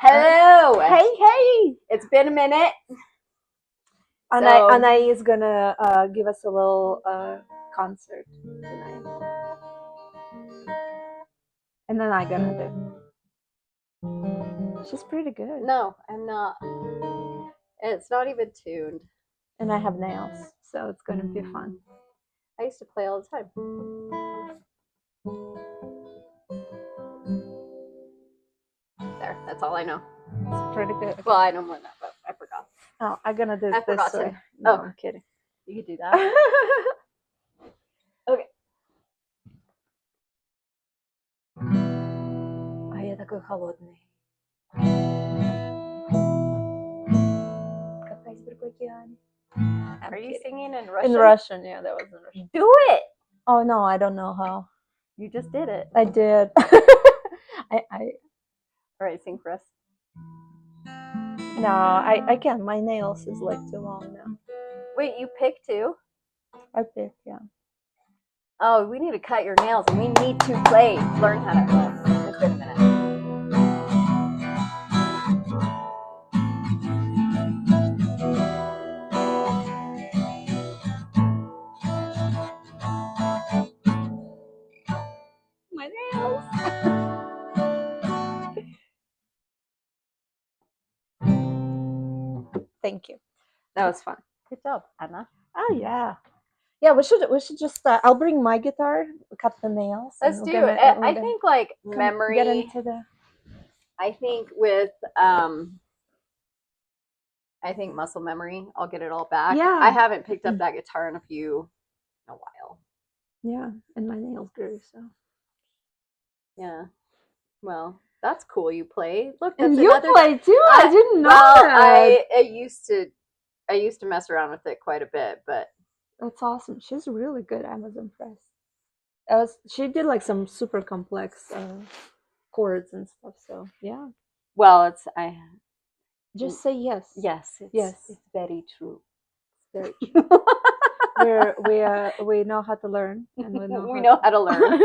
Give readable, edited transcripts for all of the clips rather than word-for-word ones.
Hello. Hey. It's been a minute. Anai is gonna give us a little concert tonight. And then I'm gonna do. She's pretty good. No, I'm not. It's not even tuned. And I have nails, so it's gonna be fun. I used to play all the time. There, that's all I know. It's pretty good. Well, I know more than that, but I forgot. Oh, I'm gonna do I it forgot this way. to. No, Oh, I'm kidding. You could do that. Okay. А я такой холодный. Как айсберг в океане. Are you singing in Russian? In Russian, yeah, that was in Russian. Do it! Oh no, I don't know how. You just did it. I did. All right, sing for us. No, I can't. My nails is like too long now. Wait, you picked too? I picked, yeah. Oh, we need to cut your nails and we need to learn how to play. It's been a minute. My nails. Thank you. That was fun. Good job, Anna. Oh yeah. Yeah, we should just I'll bring my guitar, cut the nails. Let's do it. I think like memory. Get into the. I think with I think muscle memory. I'll get it all back. Yeah. I haven't picked up that guitar in a while. Yeah, and my nails grew, so. Yeah. Well, that's cool. You play. Look, and you play too. I didn't know that. I used to mess around with it quite a bit, but that's awesome. She's really good. I was impressed. She did like some super complex chords and stuff. So yeah. Well, just say yes. Yes. It's very true. It's very true. we know how to learn, and we know how to learn.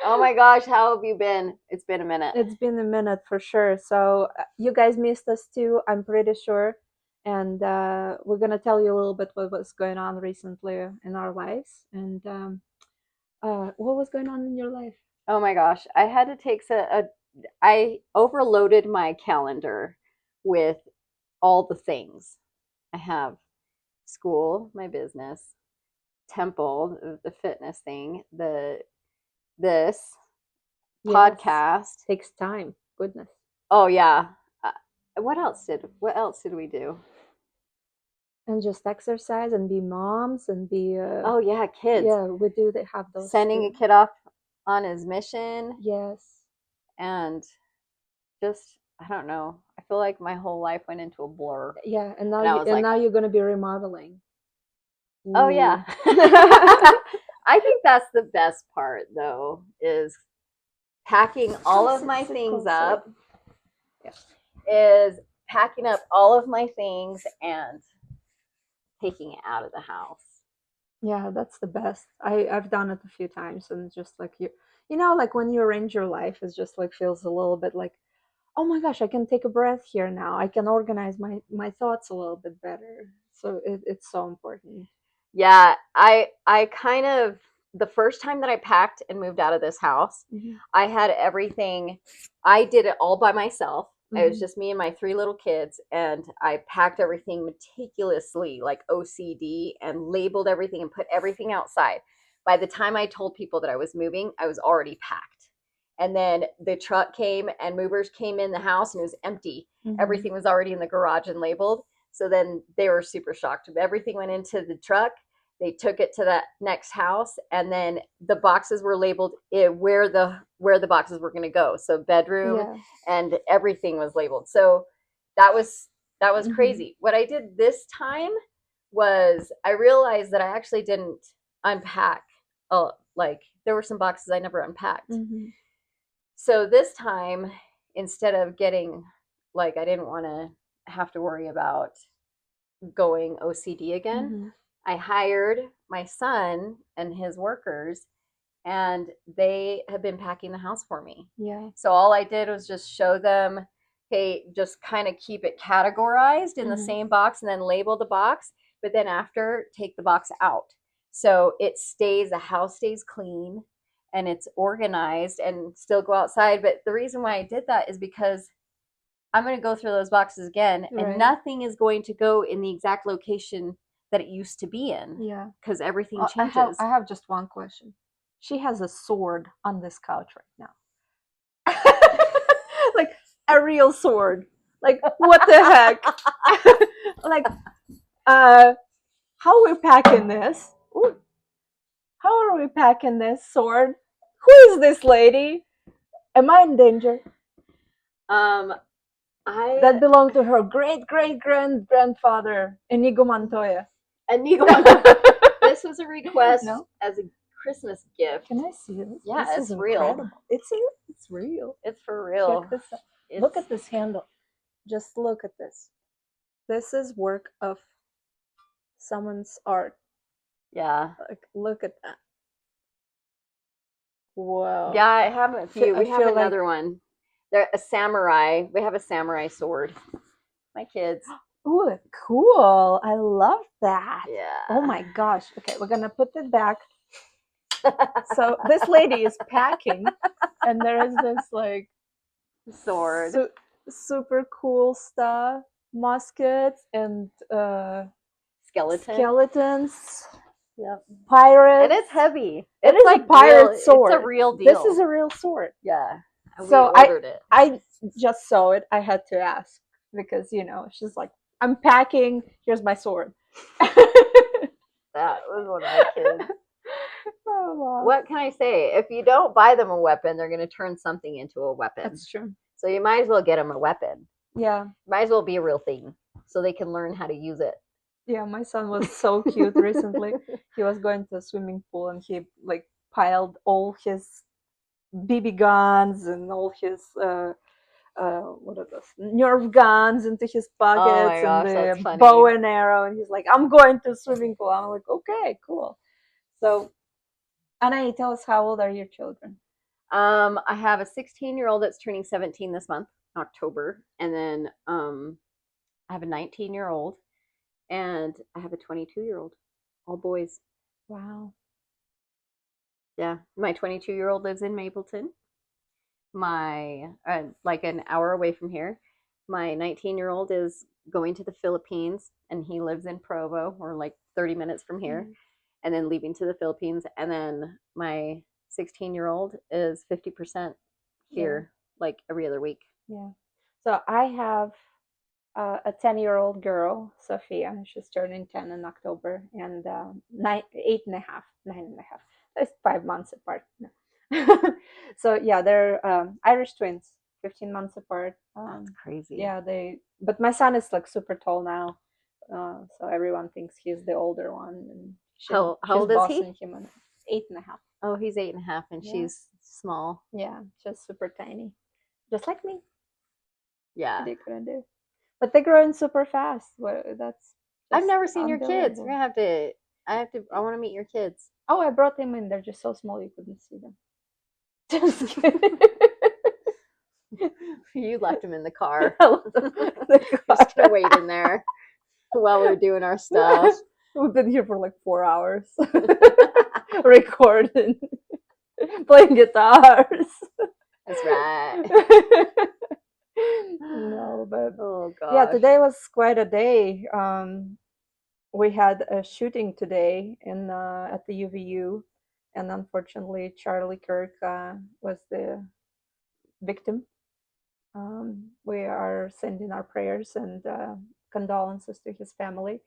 Oh my gosh, how have you been? It's been a minute. It's been a minute for sure. So you guys missed us too, I'm pretty sure. And we're going to tell you a little bit what was going on recently in our lives. And what was going on in your life? Oh my gosh. I had to take I overloaded my calendar with all the things. I have school, my business, temple, the fitness thing, this podcast. Takes time. Goodness. Oh yeah. What else did we do? And just exercise and be moms and be oh yeah, kids. Yeah, we do have those. Sending a kid off on his mission. Yes. And just I don't know. I feel like my whole life went into a blur. Yeah, and now you're going to be remodeling. Oh yeah. I think that's the best part though, is packing all of my things up. Is packing up all of my things and taking it out of the house. Yeah, that's the best. I've done it a few times, and just like you know, like when you arrange your life, it's just like feels a little bit like, oh my gosh, I can take a breath here now. I can organize my thoughts a little bit better. So it's so important. Yeah, I kind of, the first time that I packed and moved out of this house, I had everything. I did it all by myself. It was just me and my 3 little kids, and I packed everything meticulously, like OCD, and labeled everything and put everything outside. By the time I told people that I was moving, I was already packed. And then the truck came and movers came in the house and it was empty. Everything was already in the garage and labeled. So then they were super shocked. Everything went into the truck. They took it to that next house, and then the boxes were labeled where the boxes were going to go. So bedroom and everything was labeled. So that was crazy. What I did this time was I realized that I actually didn't unpack. Like there were some boxes I never unpacked. So this time, instead of getting, like, I didn't want to have to worry about going OCD again. I hired my son and his workers and they have been packing the house for me. Yeah. So all I did was just show them, hey, just kind of keep it categorized in the same box and then label the box. But then after, take the box out. So the house stays clean and it's organized and still go outside. But the reason why I did that is because I'm going to go through those boxes again and Right. nothing is going to go in the exact location that it used to be in. Yeah. Because everything I changes. have just one question. She has a sword on this couch right now. Like a real sword. Like what the heck? Like how are we packing this? Ooh, how are we packing this sword? Who is this lady? Am I in danger? Um, That belonged to her great great grandfather, Inigo Montoya. Inigo This was a request No? as a Christmas gift. Can I see this? Yeah, This it's is real. incredible. It's real. It's for real. Check this out. Look at this handle. Just look at this. This is work of someone's art. Yeah. Like, look at that. Whoa. Yeah, I have a few. We have feel another one. They're a samurai. We have a samurai sword. My kids. Ooh, cool. I love that. Yeah. Oh my gosh. Okay, we're gonna put it back. So this lady is packing, and there is this like sword. super cool stuff, muskets and skeletons. Yep. Pirates. And it's heavy. It is like a pirate sword. It's a real deal. This is a real sword. Yeah. So we ordered it. I just saw it. I had to ask because she's like, I'm packing. Here's my sword. That was one of my kids. Oh, wow. What can I say? If you don't buy them a weapon, they're going to turn something into a weapon. That's true. So you might as well get them a weapon. Yeah. Might as well be a real thing so they can learn how to use it. Yeah, my son was so cute recently. He was going to a swimming pool and he like piled all his BB guns and all his what are those Nerf guns into his pockets gosh, and the bow and arrow, and he's like, I'm going to a swimming pool. I'm like, okay, cool. So Anna, tell us, how old are your children? I have a 16-year-old that's turning 17 this month, October, and then I have a 19-year-old and I have a 22-year-old, all boys. Wow. Yeah, my 22-year-old lives in Mapleton. My like an hour away from here. My 19-year-old is going to the Philippines and he lives in Provo, or like 30 minutes from here, and then leaving to the Philippines. And then my 16-year-old is 50% here, like every other week. Yeah. So I have a 10-year-old girl, Sophia. She's turning 10 in October, and 9.5. That's 5 months apart. So yeah, they're Irish twins, 15 months apart. That's crazy. Yeah, but my son is like super tall now, so everyone thinks he's the older one. And how old is he? Him 8.5. Oh, he's 8.5, and she's small. Yeah, just super tiny, just like me. Yeah. What are you gonna do? But they're growing super fast. I've never seen your kids. We're gonna have to. I want to meet your kids. Oh, I brought them in. They're just so small you couldn't see them. Just kidding. You left them in the car. Just gonna wait in there while we're doing our stuff. We've been here for like 4 hours, recording, playing guitars. That's right. No, but oh god. Yeah, today was quite a day. We had a shooting today at the UVU, and unfortunately, Charlie Kirk was the victim. We are sending our prayers and condolences to his family.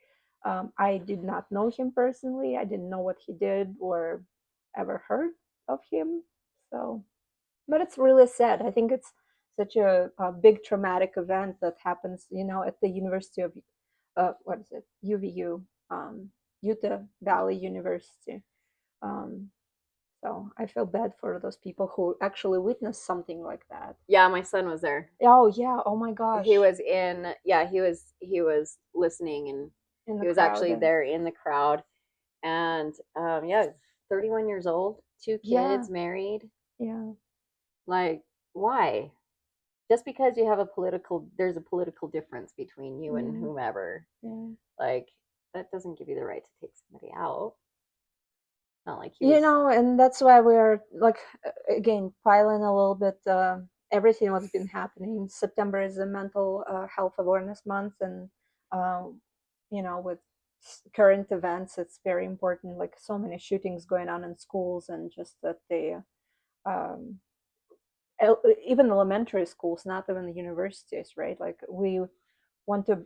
I did not know him personally. I didn't know what he did or ever heard of him. So, but it's really sad. I think it's such a big traumatic event that happens, at the University of, what is it, UVU, Utah Valley University. So I feel bad for those people who actually witnessed something like that. Yeah, my son was there. Oh yeah! Oh my gosh! He was in. Yeah, he was listening, and he was actually there in the crowd. And yeah, 31 years old. two Yeah, kids, married. yeah, Like, why? Just because you have there's a political difference between you and yeah, whomever. yeah. Like, that doesn't give you the right to take somebody out. Not like he You was know, and that's why we're like, again, piling a little bit, everything what's been happening. September is a mental health awareness month, and um, you know, with current events, it's very important. Like so many shootings going on in schools, and just that they, um, even elementary schools, not even the universities, right? Like we want to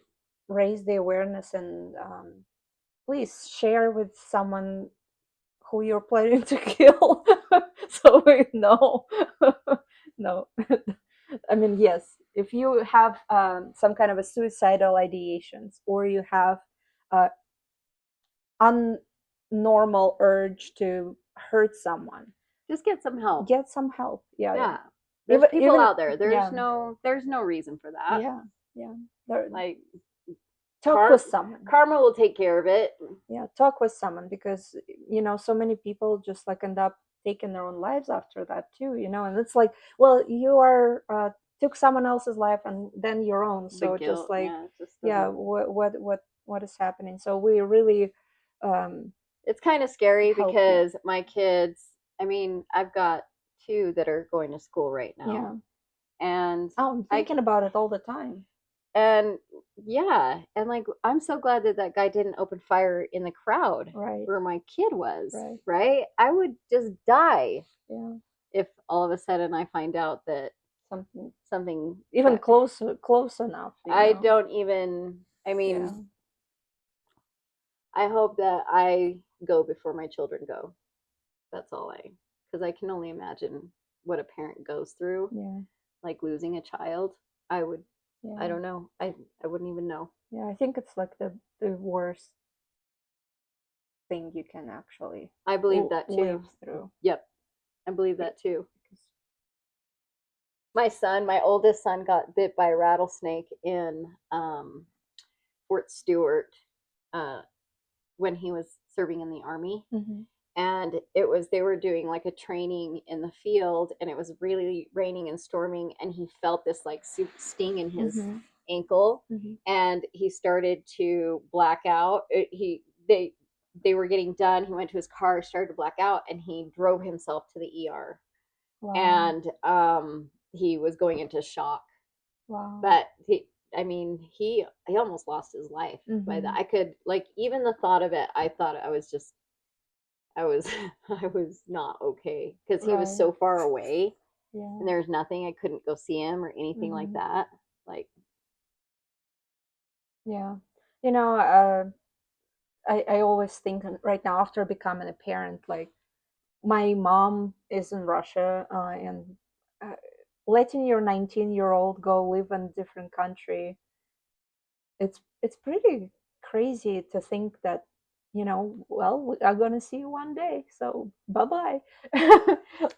raise the awareness and please share with someone who you're planning to kill so we know. No. I mean, yes, if you have some kind of a suicidal ideations, or you have uh, unnormal urge to hurt someone, just get some help. get some help. Yeah, yeah. Yeah. There's people Even out there. yeah, There's no reason for that. yeah, yeah. There, Like, talk with car someone. karma will take care of it. Yeah, talk with someone, because you know so many people just like end up taking their own lives after that too, you know. And it's like, well, you are took someone else's life and then your own, The so just guilt, like, yeah, it just yeah, doesn't. what is happening? So we really um It's kind of scary help you. because my kids, I mean, I've got two that are going to school right Yeah. now. And Oh, I'm I thinking about it all the time. and yeah, and like I'm so glad that that guy didn't open fire in the crowd Right, where my kid was, right. right? I would just die Yeah, if all of a sudden I find out that something something even close enough, you I know. don't even, I Yeah, mean, I hope that I go before my children go. That's all because I can only imagine what a parent goes through, yeah, like losing a child. I would, I yeah, don't know. I wouldn't even know. yeah. I think it's like the worst thing you can actually I believe that live too. through. Yep, I believe that too. Because, My oldest son, got bit by a rattlesnake in Fort Stewart uh, when he was serving in the army. mm-hmm, And they were doing like a training in the field, and it was really raining and storming, and he felt this like sting in his mm-hmm, ankle, mm-hmm. and he started to black out. They were getting done. He went to his car, started to black out, and he drove himself to the ER. Wow, And he was going into shock. wow. But I mean, he almost lost his life by that. Mm-hmm. I could, like, even the thought of it, I thought I was I was not okay because he was Right. so far away, and Yeah. there was nothing. I couldn't go see him or anything like Mm-hmm. that. Like, Yeah. You know, I always think right now after becoming a parent, like my mom is in Russia, and uh, letting your 19-year-old go live in a different country, it's pretty crazy to think that, you know, well, we are gonna see you one day, so bye bye.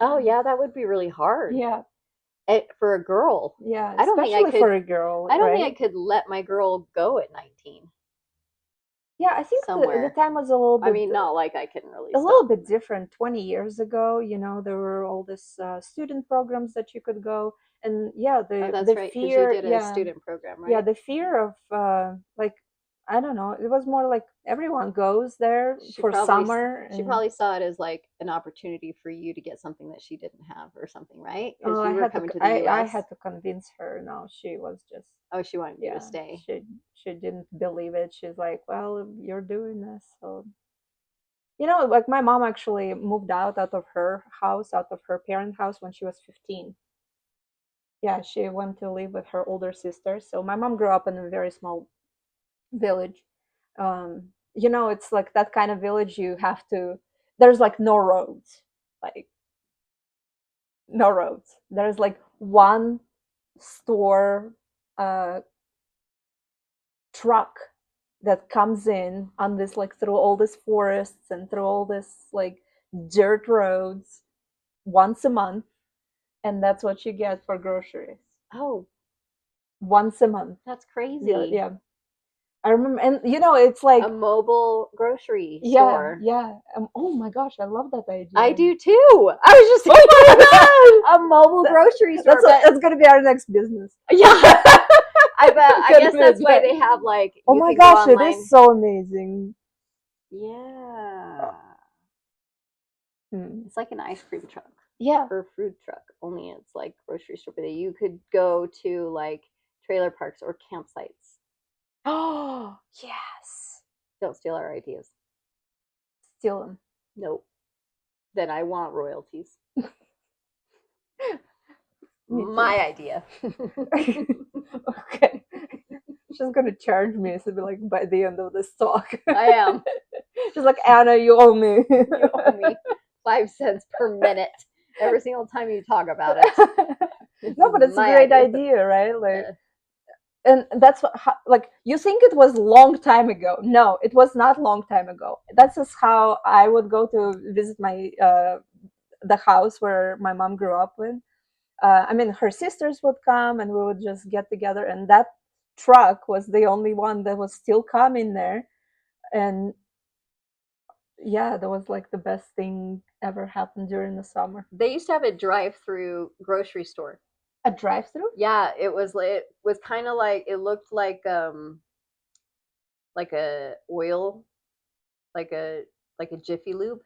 oh yeah, that would be really hard. Yeah, For a girl. yeah, I don't think I especially could. for a girl, I don't think I right? could let my girl go at 19 Yeah, I think the somewhere. time was I mean, not like I can really a little stop bit them. different 20 years ago. You know, there were all these student programs that you could go, and yeah, Oh, the that's right, because you fear, did a yeah, student program, yeah, right? the fear of like, I don't know, it was more like everyone goes there She for probably summer, she and probably saw it as like an opportunity for you to get something that she didn't have or something, right? Because oh, you were coming to the I U.S. had to convince her. No, she was just, Oh, she wanted you to yeah, stay. she didn't believe it. She's like, well, you're doing this, so you know, like my mom actually moved out of her house, out of her parent house when she was 15. Yeah, she went to live with her older sister. So my mom grew up in a very small village. You know, it's like that kind of village you have to, there's like no roads, like no roads. There's like one store uh, truck that comes in on this, like through all these forests and through all this like dirt roads once a month, and that's what you get for groceries Oh, once a month. that's Yeah, crazy. yeah. I remember, and it's like A mobile grocery yeah, store. yeah. Oh my gosh, I love that I idea. do too. I was just Oh thinking my a mobile god, grocery store, but that's gonna be our next business. yeah, I bet. I Gonna guess be that's why that. they have like Oh you my can go gosh, it is online. so amazing. Yeah, Hmm. it's like an ice cream truck Yeah. or food truck. Only it's like grocery store, but you could go to like trailer parks or campsites. Oh yes. Don't steal our ideas. Steal them. Nope. Then I want royalties. Me too. My idea. Okay. She's gonna charge me. So be like by the end of this talk. I am. She's like, Anna, you owe me. You owe me 5 cents per minute every single time you talk about it. This No, is but it's a my great idea. idea, right? Like, and that's what like you think it was long time ago. No, it was not long time ago. That's just how I would go to visit my the house where my mom grew up in. I mean, her sisters would come and we would just get together, and that truck was the only one that was still coming there. And yeah, that was like the best thing ever happened during the summer. They used to have a drive-through grocery store. A drive-through? Yeah, it was kind of like it looked like a oil like a like a Jiffy Lube,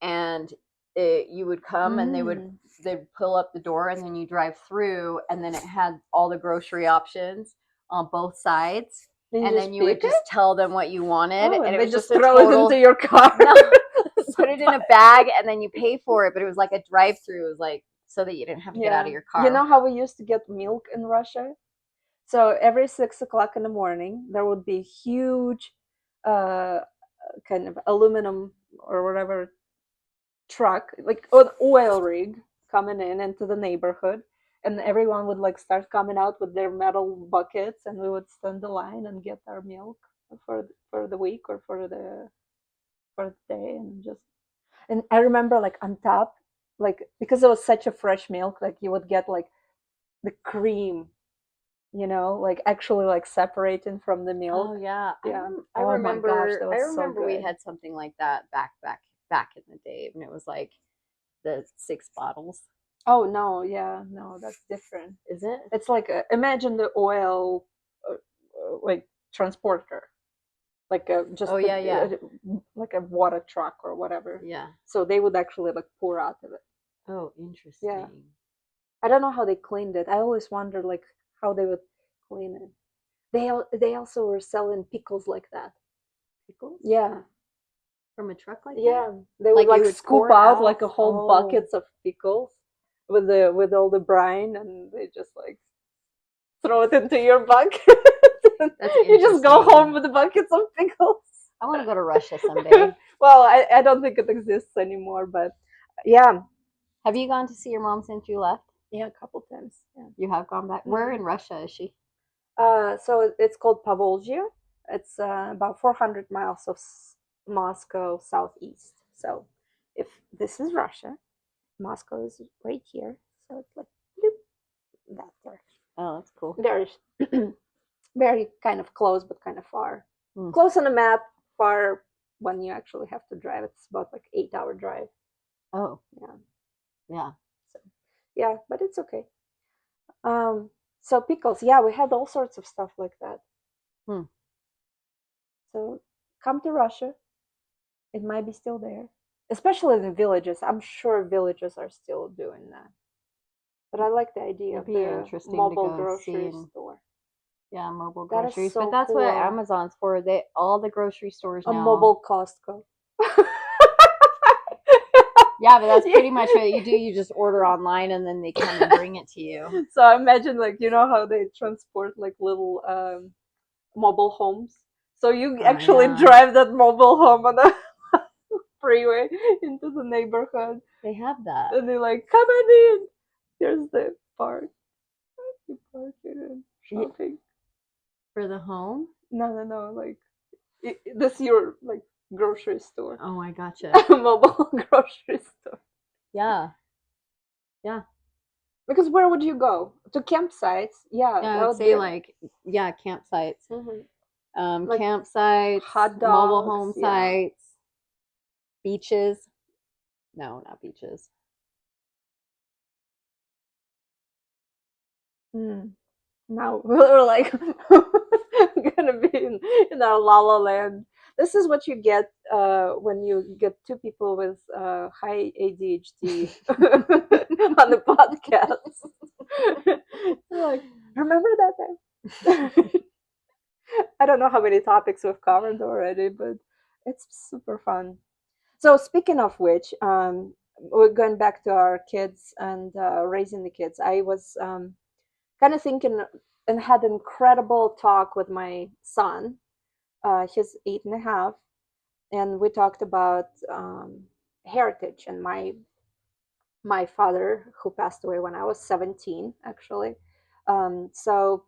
and you would come and Mm. they'd pull up the door and then you drive through and then it had all the grocery options on both sides, Then you and then just you would pick just it? tell them what you wanted, Oh, and and it they was just just a throw it into total your car. no. So Put it in a fun. bag and then you pay for it, but it was like a drive-through. It was like so that you didn't have to get out Yeah. of your You car. know how we used to get milk in Russia? So every 6 o'clock in the morning, there would be huge, uh, kind of aluminum or whatever truck, like an oil rig, coming in into the neighborhood, and everyone would like start coming out with their metal buckets, and we would stand the line and get our milk for the week or for the day, and just and I remember like on top, like because it was such a fresh milk, like you would get like the cream, like actually like separating from the Oh milk. yeah, Yeah. Oh my gosh, that I was so remember we good. had something like that back in the day, and it was like the 6 bottles. Oh no, yeah, no, that's different. Is it? It's like imagine the oil, like transporter, like just Oh yeah, yeah, like a water truck or whatever. yeah. So they would actually like pour out of it. Oh, Yeah, interesting. I don't know how they cleaned it. I always wondered like how they would clean it. They also were selling pickles like that. Pickles Yeah, from a truck like that? yeah. They would Like you like would scoop pour out out? like a whole Oh, buckets of pickles with all the brine, and they just like throw it into your bucket. that's You just go home interesting. with buckets of pickles. I want to go to Russia someday. Well, I don't think it exists anymore, but yeah, Have you gone to see your mom since you left? yeah, a couple times. Yeah. You have gone back. Where Hmm. in Russia is she? So it's called Pavolgia. It's about 400 miles of Moscow southeast. So if this is Russia, Moscow is right here. So it's like bloop, that direction. Oh, that's cool. There's very kind of close, but kind of far. Hmm. Close on the map, far when you actually have to drive. It's about like 8 hour drive. Oh, Yeah. yeah. So yeah, but it's okay. Um, so pickles, yeah, we had all sorts of stuff like that. Hmm. So come to Russia. It might be still there, especially in the villages. I'm sure villages are still doing that. But I like the idea It'd of be the interesting to mobile go see grocery and store. yeah, mobile That is groceries. But so that's what cool. Amazon's for. They all the grocery stores A now. mobile Costco. Yeah, but that's pretty much what you do. You just order online and then they come and bring it to you. So imagine like how they transport like little mobile homes. So you Oh actually yeah. drive that mobile home on the freeway into the neighborhood, They have that. and they're like, "Come on in. Here's the park. You park it and shopping." For the home? No, no, no. Like this is your like grocery store, Oh, I gotcha. mobile grocery store. Yeah. Yeah. Because where would you go to campsites? Yeah, Yeah, I that would would be. say like yeah, campsites. Mhm. Like Campsites, hot mobile dogs, home yeah. sites, beaches. No, not beaches. Mm. Now we're like gonna be in our la la land. This is what you get when you get two people with high ADHD on the podcast. Like, remember that time? I don't know how many topics we've covered already, but it's super fun. So speaking of which, we're going back to our kids and raising the kids. I was kind of thinking and had an incredible talk with my son. He's 8.5, and we talked about heritage and my father who passed away when I was 17, actually. So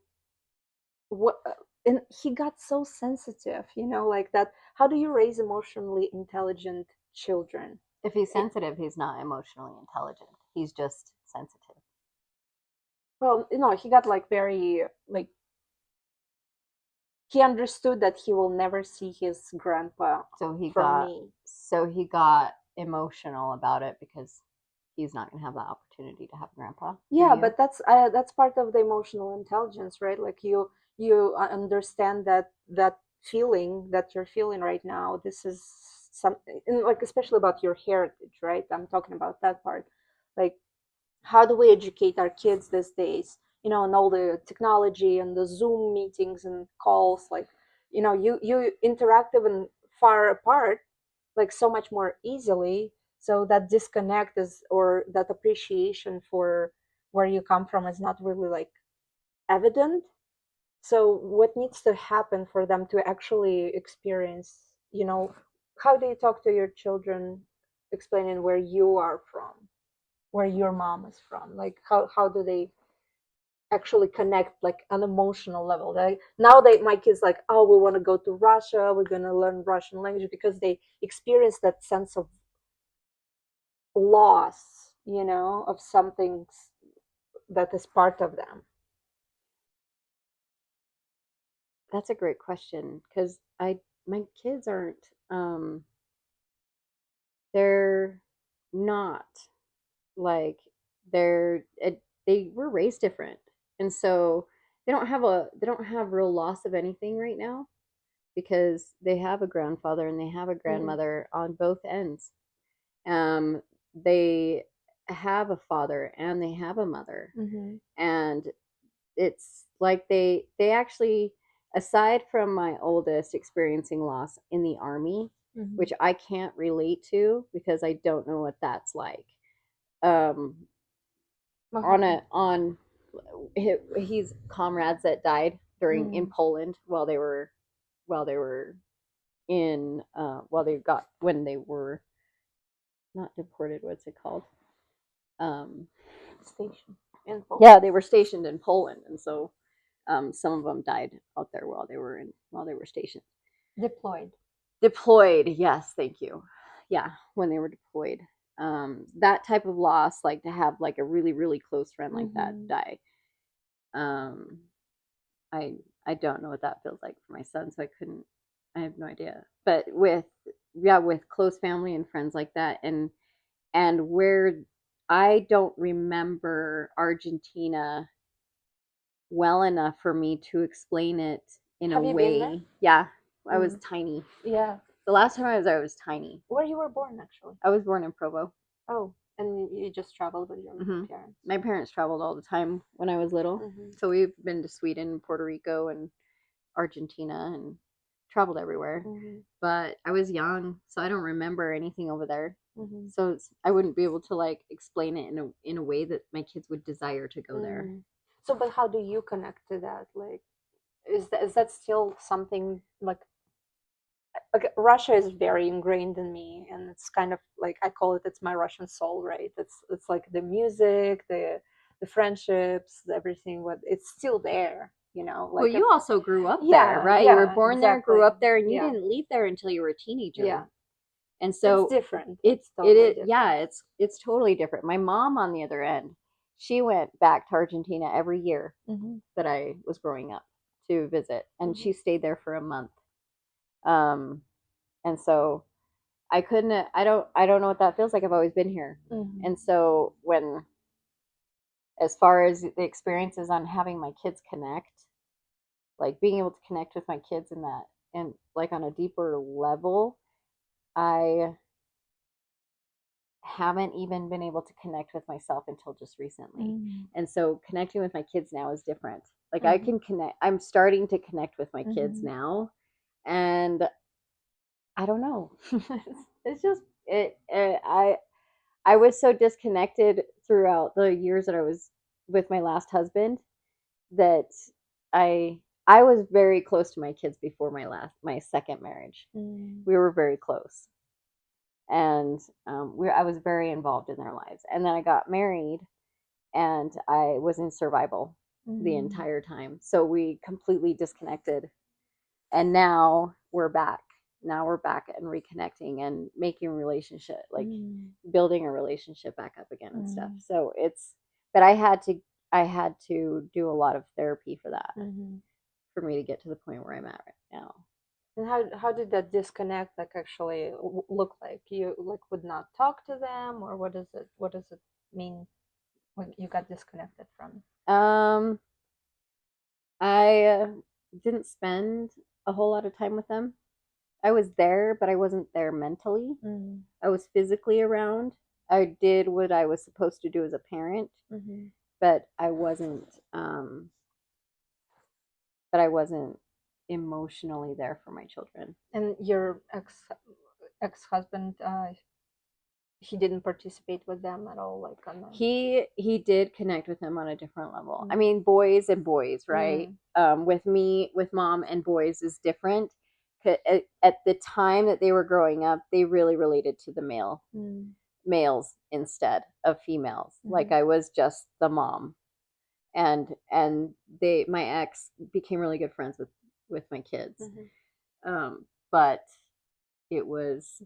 what? And he got so sensitive, like that. How do you raise emotionally intelligent children? If he's It, sensitive, he's not emotionally intelligent. He's just sensitive. well, he got like very like he understood that he will never see his grandpa So he from got me. so he got emotional about it because he's not going to have that opportunity to have grandpa through Yeah, you. but that's part of the emotional intelligence, right? Like you understand that feeling that you're feeling right now. This is something, and like especially about your heritage, right? I'm talking about that part. Like, how do we educate our kids these days? And all the technology and the Zoom meetings and calls, like, you interactive and far apart, like so much more easily. So that disconnect is, or that appreciation for where you come from is not really like evident. So what needs to happen for them to actually experience, how do you talk to your children explaining where you are from, where your mom is from? Like how do they actually connect like an emotional level? Now my kids like, oh, we want to go to Russia, we're going to learn Russian language, because they experience that sense of loss, of something that is part of them. That's a great question because my kids aren't they're not like they were raised different, and so they don't have real loss of anything right now because they have a grandfather and they have a Mm-hmm. grandmother on both ends. um they have a father and they have a mother, Mm-hmm. and it's like they actually, aside from my oldest experiencing loss in the army, Mm-hmm. which I can't relate to because I don't know what that's like. um What on happened? a on he's comrades that died during in Mm. Poland while they were in while they got when they were not deported, what's it called? um Station in Poland. yeah, they were stationed in Poland, and so some of them died out there while they were stationed. Deployed. Deployed, yes, thank you. Yeah, when they were deployed. That type of loss, like to have like a really really close friend like that Mm-hmm. die. Um, I I don't know what that feels like for my son, so I couldn't. I have no idea. But with yeah, with close family and friends like that, and where I don't remember Argentina well enough for me to explain it in a Have you been there? way. Yeah, I was Mm. tiny. Yeah. The last time I was there, I was tiny. Where you were born, actually? I was born in Provo. Oh, and you just traveled with your Hmm. parents. My parents traveled all the time when I was little. Mm-hmm. So we've been to Sweden, Puerto Rico, and Argentina, and traveled everywhere. Mm-hmm. But I was young, so I don't remember anything over there. Mm-hmm. So I wouldn't be able to like explain it in a way that my kids would desire to go there. Mm. So, but how do you connect to that? Like, is that still something like Russia is very ingrained in me, and it's kind of like I call it's my Russian soul, right? It's like the music, the friendships, everything. What it's still there, Well, Like if you also grew up there, yeah, right? You were yeah, born there, grew exactly, up there, and you yeah, didn't leave there until you were a yeah. teenager. And It's so different. It's totally it different. yeah, it's totally different. My mom on the other end, she went back to Argentina every year Mm-hmm. that I was growing up to visit, and Mhm. she stayed there for a month. Um, and so I couldn't. I don't know what that feels like. I've always been here, Mhm. and so when, as far as the experiences on having my kids connect, like being able to connect with my kids in that, and like on a deeper level, I haven't even been able to connect with myself until just recently. Mhm. And so connecting with my kids now is different. Like I Mhm. can connect, I'm starting to connect with my kids Mhm. now. And I don't know. It's just, I was so disconnected throughout the years that I was with my last husband that I, I was very close to my kids before my second marriage. Mhm. We were very close. And I was very involved in their lives. And then I got married, and I was in survival the Mhm. entire time. So we completely disconnected, and now we're back. Now we're back and reconnecting and making a relationship, like Mhm. building a relationship back up again and stuff. Mhm. So it's, but I had to do a lot of therapy for that, Mhm. for me to get to the point where I'm at right now. And how did that disconnect like actually look like? You like would not talk to them, or what does it mean when you got disconnected from? Um, I didn't spend a whole lot of time with them. I was there, but I wasn't there mentally. Mm-hmm. I was physically around. I did what I was supposed to do as a parent, Mm-hmm. but I wasn't. But I wasn't emotionally there for my children. And your ex-husband, he didn't participate with them at all, like on the. He did connect with them on a different level. I Mm-hmm. mean, boys and boys, right? Mm-hmm. With me, with mom and boys is different. At the time that they were growing up, they really related to the males instead of females. Like Mm-hmm. I was just the mom, and they my ex became really good friends with my kids. Mm-hmm. But it was,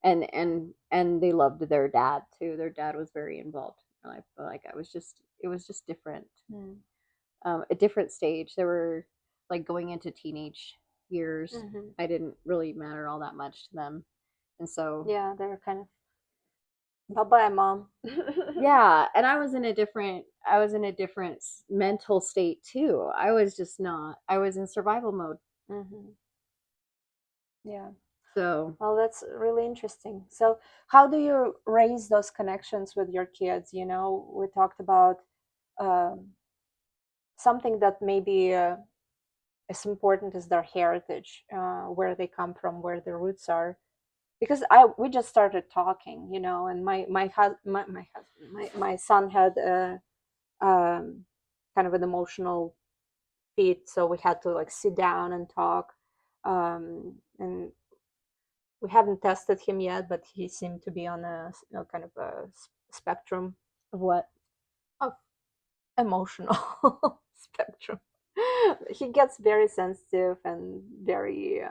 and they loved their dad too. Their dad was very involved in my life. But like I was just, it was just different. Mm-hmm. A different stage. They were like going into teenage years. Mm-hmm. I didn't really matter all that much to them, and so Yeah, they're kind of bye bye, mom. yeah. And I was in a different mental state too. I was just not. I was in survival mode. Mm-hmm. Yeah. So Well, that's really interesting. So, how do you raise those connections with your kids? You know, we talked about um, something that maybe as important as their heritage, where they come from, where their roots are. Because we just started talking, you know, and my husband, my son had a kind of an emotional fit, so we had to like sit down and talk. And we haven't tested him yet, but he seemed to be on kind of a spectrum what? of emotional spectrum. He gets very sensitive and very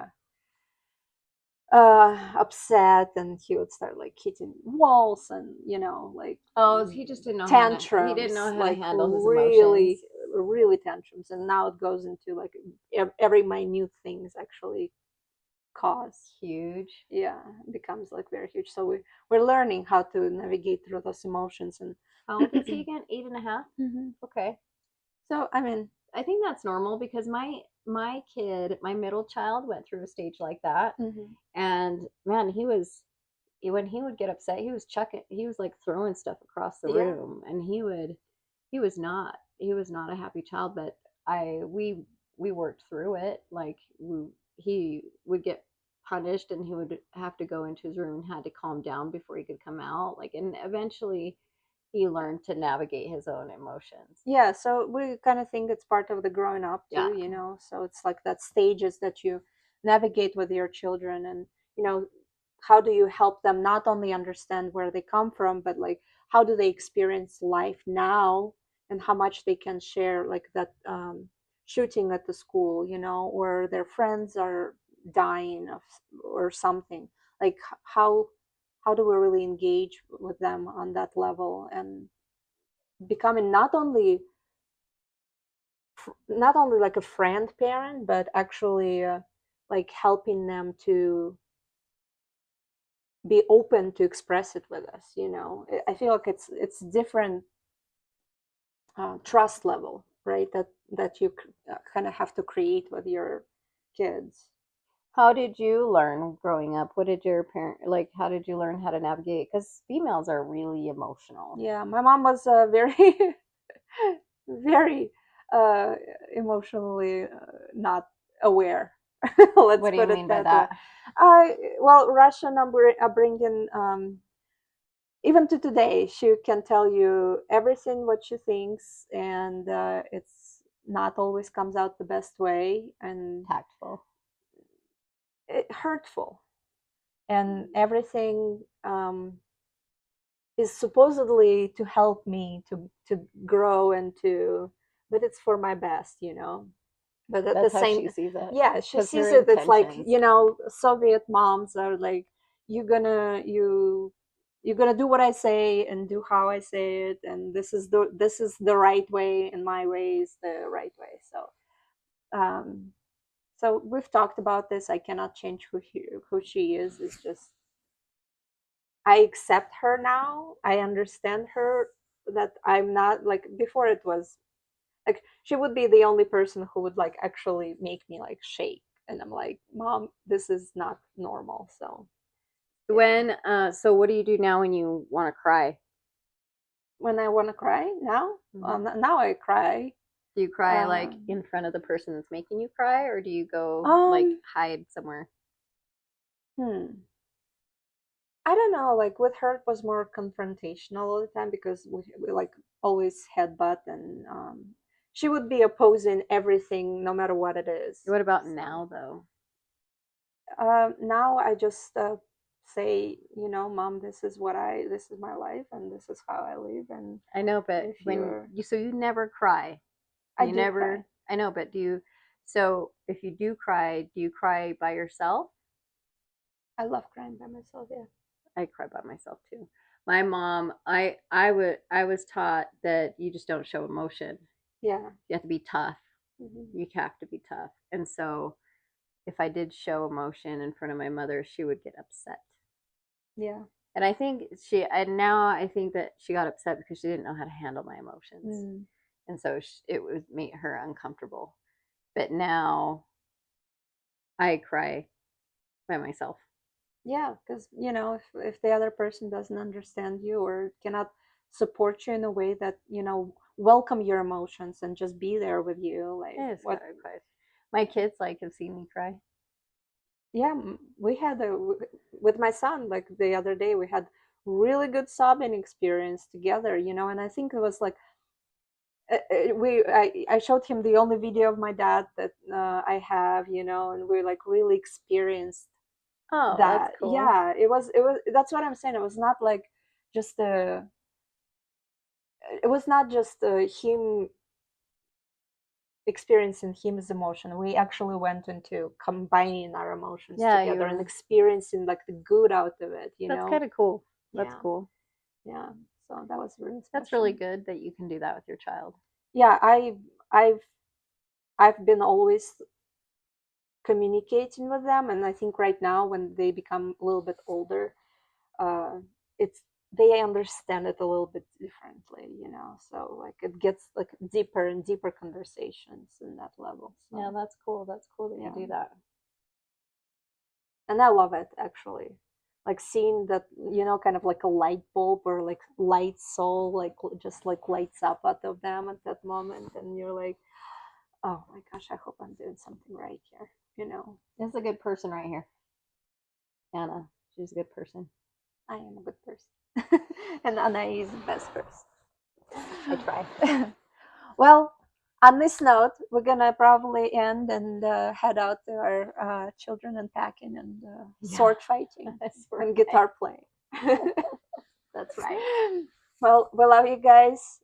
upset, and he would start like hitting walls and like Oh, he just didn't know how to. He didn't tantrums, know how to like handle his really emotions. really tantrums, and now it goes into like every minute things actually cause. Huge. Yeah, it becomes like very huge. So we're learning how to navigate through those emotions. And How old is he again? 8.5. Mhm. Okay. So I mean, I think that's normal because my kid, my middle child, went through a stage like that, mhm. and man, he was, when he would get upset, he was chucking, he was like throwing stuff across the Yeah. room, and he was not a happy child, but I we worked through it. Like he would get punished, and he would have to go into his room and had to calm down before he could come out. Like, and eventually he learned to navigate his own emotions. Yeah, so we kind of think it's part of the growing up Yeah. too, so it's like that stages that you navigate with your children. And you know how do you help them not only understand where they come from, but like how do they experience life now, and how much they can share, like that shooting at the school, or their friends are dying of or something. Like how do we really engage with them on that level, and becoming not only not only like a friend parent, but actually like helping them to be open to express it with us. I feel like it's different trust level, right? That you kind of have to create with your kids. How did you learn growing up? What did your parent like? How did you learn how to navigate? Because females are really emotional. Yeah, my mom was very very uh, emotionally not aware. Let's What do you put it mean by that way. that? Well, Russian upbringing, even to today, she can tell you everything what she thinks, and it's not always comes out the best way, and Tactful. it hurtful, and everything is supposedly to help me to grow and to, but it's for my best. But at the That's how same, she sees it. yeah, she Because her sees it, it's like, intentions. Soviet moms are like, you're gonna do what I say and do how I say it, and this is the right way, and my way is the right way. So we've talked about this. I cannot change who she is. It's just I accept her now. I understand her, that I'm not like before. It was like she would be the only person who would like actually make me like shake, and I'm like, Mom, this is not normal. So yeah, So what do you do now when you want to cry? when I want to cry now, Hmm. now I cry. Do you cry like um in front of the person that's making you cry, or do you go like um hide somewhere? hmm I don't know, like with her it was more confrontational all the time, because we like always headbutt, and she would be opposing everything no matter what it is. What about So now, though? now I just say, Mom, this is my life, and this is how I live, and I know, but if when you're, you so you never cry. I You do cry. never. I know, but do you? So if you do cry, do you cry by yourself? I love crying by myself. Yeah. I cry by myself too. My mom, I was taught that you just don't show emotion. Yeah. You have to be tough. Hmm. You have to be tough. And so if I did show emotion in front of my mother, she would get upset. Yeah. And I think and now I think that she got upset because she didn't know how to handle my emotions. Mm. And so it would make her uncomfortable. But now I cry by myself. Yeah, because if the other person doesn't understand you or cannot support you in a way that welcome your emotions and just be there with you, like I just what. gotta cry. My kids like have seen me cry. Yeah, we had with my son, like the other day, we had really good sobbing experience together, and I think it was like I showed him the only video of my dad that I have, and we like really experienced Oh, that's that. cool. Yeah, it was that's what I'm saying. It was not like just it was not just him experiencing his emotion. We actually went into combining our emotions Yeah, together and you. experiencing like the good out of it, That's kind of cool. That's Yeah, cool. yeah. So that was really That's really special. good that you can do that with your child. Yeah, I've I've been always communicating with them, and I think right now when they become a little bit older, uh, it's they understand it a little bit differently. So like it gets like deeper and deeper conversations in that level. Yeah, So that's cool. That's cool that you yeah, do that. and I love it actually. Like seeing that, kind of like a light bulb or like light soul, like just like lights up out of them at that moment, and you're like, oh my gosh, I hope I'm doing something right here. This is a good person right here, Anna. She's a good person. I am a good person. And Anna is the best I try. person. Well, on this note, we're gonna probably end and head out to our children unpacking and Yeah, sword fighting that's and right. guitar playing. That's right. Well, we love you guys.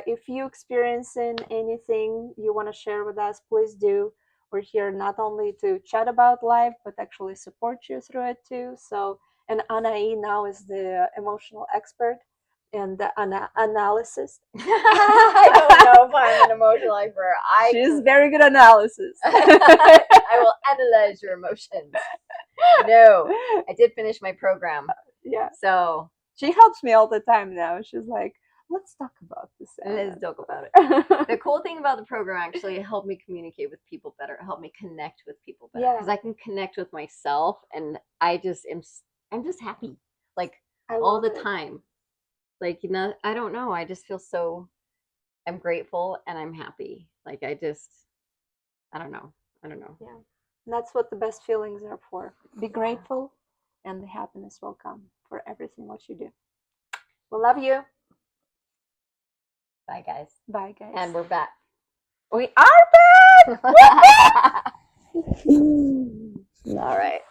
If you experiencing anything you want to share with us, please do. We're here not only to chat about life, but actually support you through it too. So, and Anai now is the emotional expert. and the analysis. I don't know if I'm an emotional expert. She's very good analysis. I will analyze your emotions. No, I did finish my program. Yeah. So she helps me all the time now. She's like, let's talk about this. Let's talk about it. The cool thing about the program actually, it helped me communicate with people better. It helped me connect with people better because I can connect with myself, and I'm just happy, like all the time. Like, I don't know. I just feel I'm grateful and I'm happy. Like I don't know. I don't know. Yeah, and that's what the best feelings are for. Be grateful, and the happiness will come for everything what you do. We love you. Bye, guys. Bye, guys. And we're back. We are back. All right.